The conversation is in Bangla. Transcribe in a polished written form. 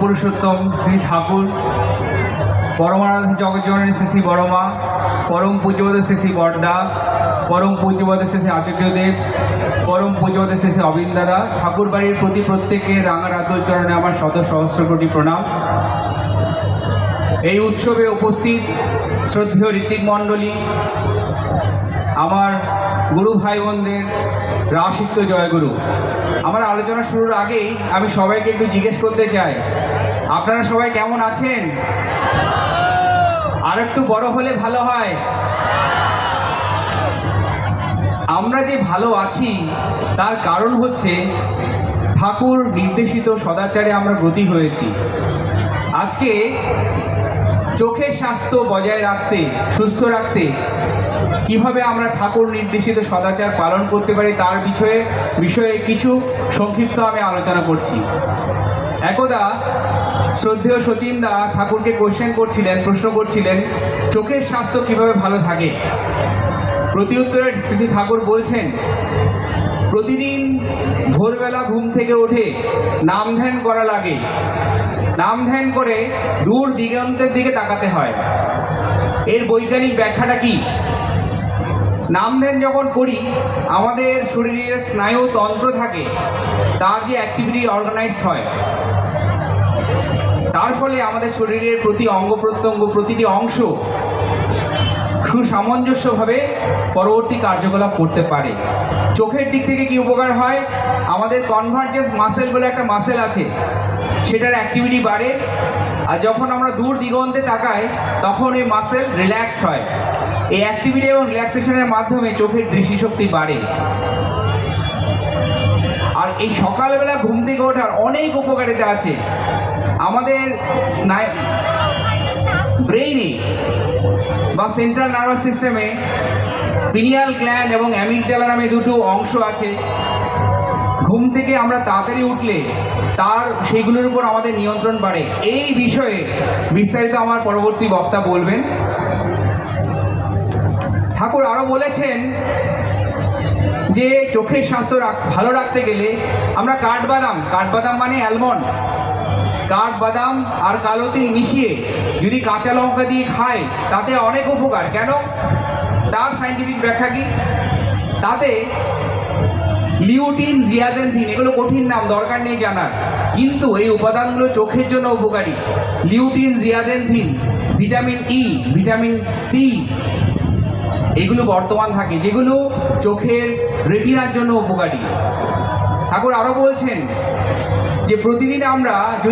পুরুষোত্তম শ্রী ঠাকুর, পরমারাধ্য জগজ্জননী শ্রী শ্রী বড়মা, পরম পূজ্যপদ শ্রী শ্রী বড়দা, পরম পূজ্যপদ শ্রী শ্রী আচার্যদেব, পরম পূজ্যপদ শ্রী শ্রী অবিন্দারা, ঠাকুর বাড়ির প্রতি প্রত্যেকে রাঙার আদর চরণে আমার শত সহস্র কোটি প্রণাম। এই উৎসবে উপস্থিত শ্রদ্ধেয় ঋত্বিক মণ্ডলী, আমার গুরু ভাই বোনদের রাশিক্ত জয়গুরু। আমার আলোচনা শুরুর আগেই আমি সবাইকে একটু জিজ্ঞেস করতে চাই, আপনারা সবাই কেমন আছেন? আর একটু বড় হলে ভালো হয়। আমরা যে ভালো আছি তার কারণ হচ্ছে ঠাকুর নির্দেশিত সদাচারে আমরা ব্রতী হয়েছি। আজকে চোখের স্বাস্থ্য বজায় রাখতে, সুস্থ রাখতে কিভাবে আমরা ঠাকুর নির্দেশিত সদাচার পালন করতে পারি তার বিষয়ে কিছু সংক্ষিপ্ত আমি আলোচনা করছি। একদা শ্রদ্ধেয় শচীনদা ঠাকুরকে প্রশ্ন করছিলেন চোখের স্বাস্থ্য কিভাবে ভালো থাকে। প্রতি উত্তরে শ্রী ঠাকুর বলছেন, প্রতিদিন ভোরবেলা ঘুম থেকে উঠে নাম ধ্যান করা লাগে। নাম ধ্যান করে দূর দিগন্তের দিকে তাকাতে হয়। এর বৈজ্ঞানিক ব্যাখ্যাটা কি? নাম ধ্যান যখন করি আমাদের শরীরের স্নায়ুতন্ত্র থাকে, তার যে অ্যাক্টিভিটি অর্গানাইজড হয়, তার ফলে আমাদের শরীরের প্রতি অঙ্গ প্রত্যঙ্গ, প্রতিটি অংশ সুসামঞ্জস্যভাবে পরবর্তী কার্যকলাপ করতে পারে। চোখের দিক থেকে কি উপকার হয়? আমাদের কনভার্জেন্স মাসেল বলে একটা মাসেল আছে, সেটার অ্যাক্টিভিটি বাড়ে। আর যখন আমরা দূর দিগন্তে তাকাই তখন এই মাসেল রিল্যাক্স হয়। এই অ্যাক্টিভিটি এবং রিল্যাক্সেশনের মাধ্যমে চোখের দৃষ্টিশক্তি বাড়ে। আর এই সকালবেলা ঘুম থেকে ওঠার অনেক উপকারিতা আছে। আমাদের ব্রেইনে বা সেন্ট্রাল নার্ভাস সিস্টেমে পিনিয়াল গ্ল্যান্ড এবং অ্যামিগডালা নামে দুটো অংশ আছে। ঘুম থেকে আমরা তাড়াতাড়ি উঠলে সেইগুলোর উপর আমাদের নিয়ন্ত্রণ বাড়ে। এই বিষয়ে বিস্তারিত আমার পরবর্তী বক্তা বলবেন। ঠাকুর আরও বলেছেন যে চোখের স্বাস্থ্য ভালো রাখতে গেলে আমরা কাঠবাদাম মানে অ্যালমন্ড, কাঠবাদাম আর কালো তিল মিশিয়ে যদি কাঁচা লঙ্কা দিয়ে খাই তাতে অনেক উপকার। কেন? তার সায়েন্টিফিক ব্যাখ্যা কি? তাতে লিউটিন, জিয়াজেনথিন, এগুলো কঠিন নাম, দরকার নেই জানার, কিন্তু এই উপাদানগুলো চোখের জন্য উপকারী। Lutein, zeaxanthin, vitamin E, vitamin C, এগুলো বর্তমান থাকে, যেগুলো চোখের রেটিনার জন্য উপকারী। ঠাকুর আরও বলছেন যে প্রতিদিন আমরা যদি